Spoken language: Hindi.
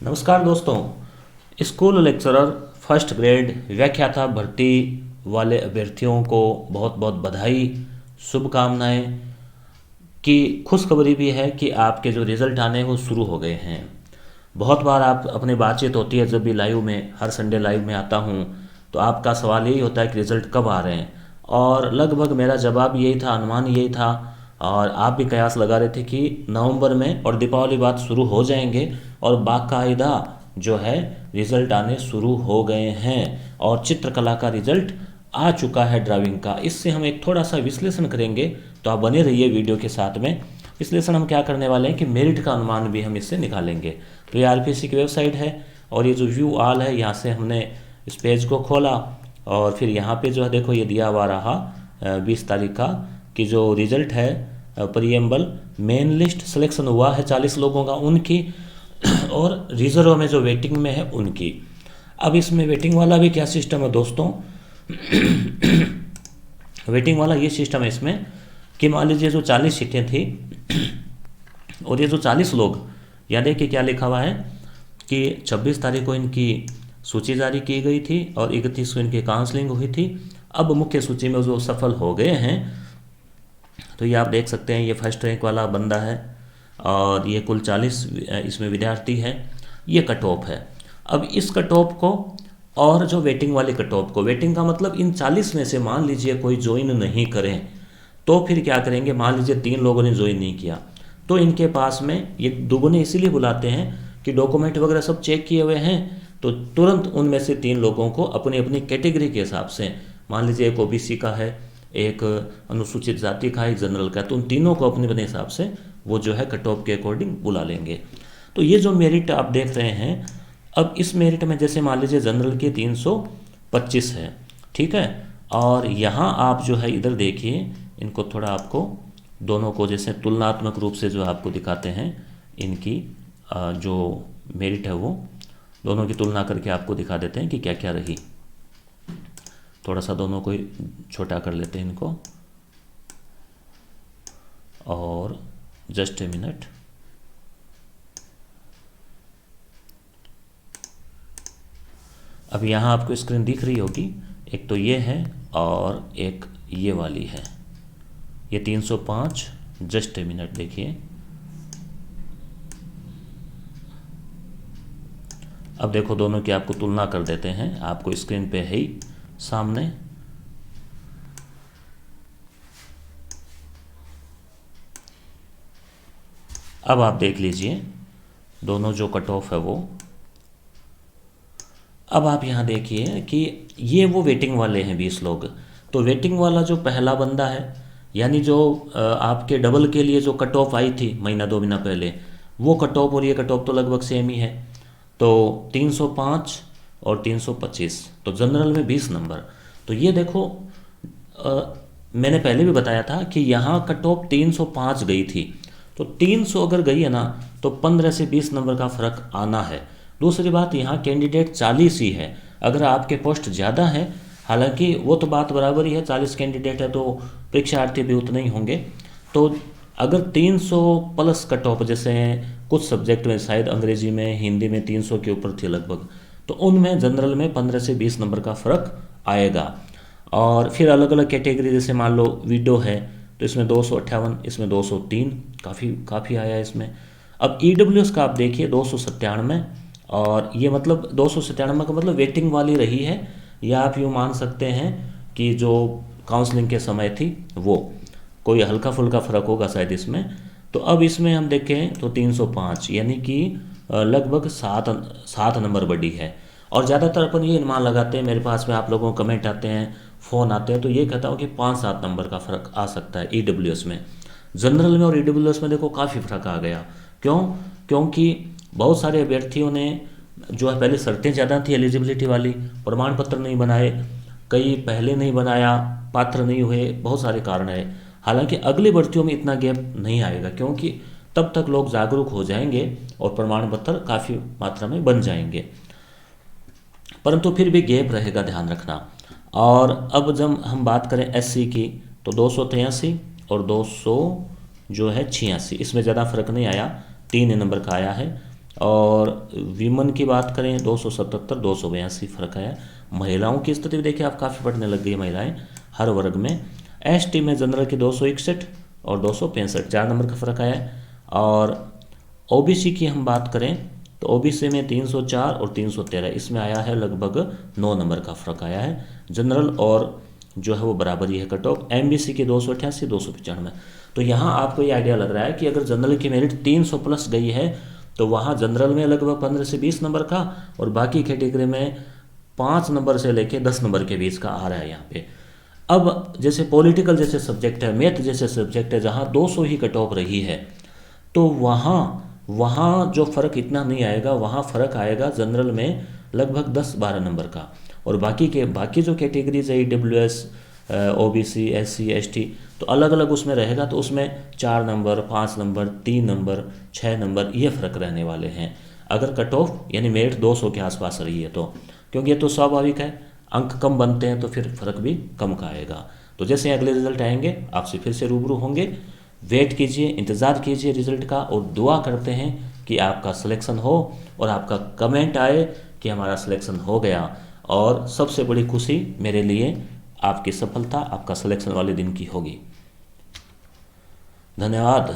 नमस्कार दोस्तों। स्कूल लेक्चरर फर्स्ट ग्रेड व्याख्याता भर्ती वाले अभ्यर्थियों को बहुत बहुत बधाई, शुभकामनाएं। कि खुशखबरी भी है कि आपके जो रिज़ल्ट आने हैं वो शुरू हो गए हैं। बहुत बार आप अपनी बातचीत होती है, जब भी लाइव में, हर संडे लाइव में आता हूँ, तो आपका सवाल यही होता है कि रिज़ल्ट कब आ रहे हैं। और लगभग मेरा जवाब यही था, अनुमान यही था, और आप भी कयास लगा रहे थे कि नवंबर में और दीपावली बाद शुरू हो जाएंगे। और बाकायदा जो है रिज़ल्ट आने शुरू हो गए हैं और चित्रकला का रिज़ल्ट आ चुका है, ड्राइंग का। इससे हम एक थोड़ा सा विश्लेषण करेंगे, तो आप बने रहिए वीडियो के साथ में। विश्लेषण हम क्या करने वाले हैं कि मेरिट का अनुमान भी हम इससे निकालेंगे। तो ये आरपीएससी की वेबसाइट है और ये जो व्यू ऑल है, यहाँ से हमने इस पेज को खोला और फिर यहाँ पे जो है देखो ये दिया हुआ रहा 20 तारीख का कि जो रिज़ल्ट है प्रीएम्बल मेन लिस्ट सिलेक्शन हुआ है 40 लोगों का, उनकी और रिजर्व में जो वेटिंग में है उनकी। अब इसमें वेटिंग वाला भी क्या सिस्टम है दोस्तों? वेटिंग वाला ये सिस्टम है इसमें कि मान लीजिए जो 40 सीटें थी और ये जो 40 लोग, यहाँ देखिए क्या लिखा हुआ है कि 26 तारीख को इनकी सूची जारी की गई थी और 31 को इनकी काउंसलिंग हुई थी। अब मुख्य सूची में जो सफल हो गए हैं, तो ये आप देख सकते हैं, ये फर्स्ट रैंक वाला बंदा है और ये कुल 40 इसमें विद्यार्थी है। ये कट ऑफ है। अब इस कट ऑफ को और जो वेटिंग वाले कट ऑफ को, वेटिंग का मतलब इन 40 में से मान लीजिए कोई ज्वाइन नहीं करें, तो फिर क्या करेंगे? मान लीजिए 3 लोगों ने ज्वाइन नहीं किया, तो इनके पास में ये दोगुने इसीलिए बुलाते हैं कि डॉक्यूमेंट वगैरह सब चेक किए हुए हैं, तो तुरंत उनमें से 3 लोगों को अपनी अपनी कैटेगरी के हिसाब से, मान लीजिए एक ओबीसी का है, एक अनुसूचित जाति का है, एक जनरल का है, तो उन तीनों को अपने अपने हिसाब से वो जो है कट ऑफ के अकॉर्डिंग बुला लेंगे। तो ये जो मेरिट आप देख रहे हैं, अब इस मेरिट में जैसे मान लीजिए जनरल के 325 है, ठीक है। और यहाँ आप जो है इधर देखिए, इनको थोड़ा आपको दोनों को जैसे तुलनात्मक रूप से जो आपको दिखाते हैं, इनकी जो मेरिट है वो दोनों की तुलना करके आपको दिखा देते हैं कि क्या क्या रही। थोड़ा सा दोनों को छोटा कर लेते हैं इनको, और जस्ट ए मिनट। अब यहाँ आपको स्क्रीन दिख रही होगी, एक तो ये है और एक ये वाली है, ये 305। जस्ट ए मिनट देखिए। अब देखो दोनों की आपको तुलना कर देते हैं, आपको स्क्रीन पे है ही सामने। अब आप देख लीजिए दोनों जो कट ऑफ है वो। अब आप यहाँ देखिए कि ये वो वेटिंग वाले हैं 20 लोग। तो वेटिंग वाला जो पहला बंदा है, यानी जो आपके डबल के लिए जो कट ऑफ आई थी महीना 2 महीना पहले, वो कट ऑफ और ये कट ऑफ तो लगभग सेम ही है। तो 305 और 325, तो जनरल में 20 नंबर। तो ये देखो मैंने पहले भी बताया था कि यहाँ कट ऑफ 305 गई थी, तो 300 अगर गई है ना, तो 15 से 20 नंबर का फ़र्क आना है। दूसरी बात, यहाँ कैंडिडेट 40 ही है। अगर आपके पोस्ट ज़्यादा है, हालांकि वो तो बात बराबर ही है, 40 कैंडिडेट है तो परीक्षार्थी भी उतने ही होंगे। तो अगर 300 प्लस कट ऑफ, जैसे कुछ सब्जेक्ट में शायद अंग्रेजी में, हिंदी में 300 के ऊपर थे लगभग, तो उनमें जनरल में 15 से 20 नंबर का फ़र्क आएगा। और फिर अलग अलग कैटेगरी, जैसे मान लो विडो है, तो इसमें 258, इसमें 203, काफ़ी आया है इसमें। अब ईडब्ल्यूएस का आप देखिए 297, और ये मतलब 297 का मतलब वेटिंग वाली रही है, या आप यूँ मान सकते हैं कि जो काउंसलिंग के समय थी वो, कोई हल्का फुल्का फ़र्क होगा शायद इसमें। तो अब इसमें हम देखें तो 305, यानी कि लगभग 7 नंबर बढ़ी है। और ज़्यादातर अपन ये अनुमान लगाते हैं, मेरे पास में आप लोगों को कमेंट आते हैं, फ़ोन आते हैं, तो ये कहता हूँ कि 5-7 नंबर का फ़र्क आ सकता है ईडब्ल्यूएस में। जनरल में और ईडब्ल्यूएस में देखो काफ़ी फ़र्क आ गया। क्यों? क्योंकि बहुत सारे अभ्यर्थियों ने जो है, पहले शर्तें ज़्यादा थी एलिजिबिलिटी वाली, प्रमाण पत्र नहीं बनाए, कई पहले नहीं बनाया, पात्र नहीं हुए, बहुत सारे कारण है। हालांकि अगली भर्तियों में इतना गैप नहीं आएगा, क्योंकि तब तक लोग जागरूक हो जाएंगे और प्रमाण पत्र काफ़ी मात्रा में बन जाएंगे, परंतु फिर भी गैप रहेगा, ध्यान रखना। और अब जब हम बात करें एससी की, तो 283 और 200 जो है 86, इसमें ज़्यादा फर्क नहीं आया, 3 नंबर का आया है। और वीमन की बात करें 277, 282 फ़र्क आया। महिलाओं की स्थिति देखिए, आप काफ़ी पढ़ने लग गई महिलाएं हर वर्ग में। एसटी में जनरल की 261 और 265, 4 नंबर का फ़र्क आया है। और ओबीसी की हम बात करें तो ओबीसी में 304 और 313, इसमें आया है लगभग 9 नंबर का फ़र्क आया है। जनरल और जो है वो बराबरी है कट ऑफ। एमबीसी की 288, 295। तो यहाँ आपको ये आइडिया लग रहा है कि अगर जनरल की मेरिट 300 प्लस गई है तो वहाँ जनरल में लगभग 15 से 20 नंबर का, और बाकी कैटेगरी में 5 नंबर से लेके 10 नंबर के बीच का आ रहा है यहाँ पे। अब जैसे पॉलिटिकल जैसे सब्जेक्ट है, मैथ जैसे सब्जेक्ट है, जहाँ 200 ही कट ऑफ रही है, तो वहाँ वहाँ जो फ़र्क इतना नहीं आएगा, वहाँ फ़र्क आएगा जनरल में लगभग 10-12 नंबर का। और बाकी जो कैटेगरीज है EWS, OBC, SC, ST, तो अलग अलग उसमें रहेगा, तो उसमें 4 नंबर, 5 नंबर, 3 नंबर, 6 नंबर, ये फ़र्क रहने वाले हैं अगर कट ऑफ यानी मेरिट 200 के आसपास रही है तो। क्योंकि ये तो स्वाभाविक है, अंक कम बनते हैं तो फिर फ़र्क भी कम का आएगा। तो जैसे अगले रिजल्ट आएंगे आपसे फिर से रूबरू होंगे। वेट कीजिए, इंतज़ार कीजिए रिज़ल्ट का, और दुआ करते हैं कि आपका सिलेक्शन हो और आपका कमेंट आए कि हमारा सिलेक्शन हो गया। और सबसे बड़ी खुशी मेरे लिए आपकी सफलता आपका सिलेक्शन वाले दिन की होगी। धन्यवाद।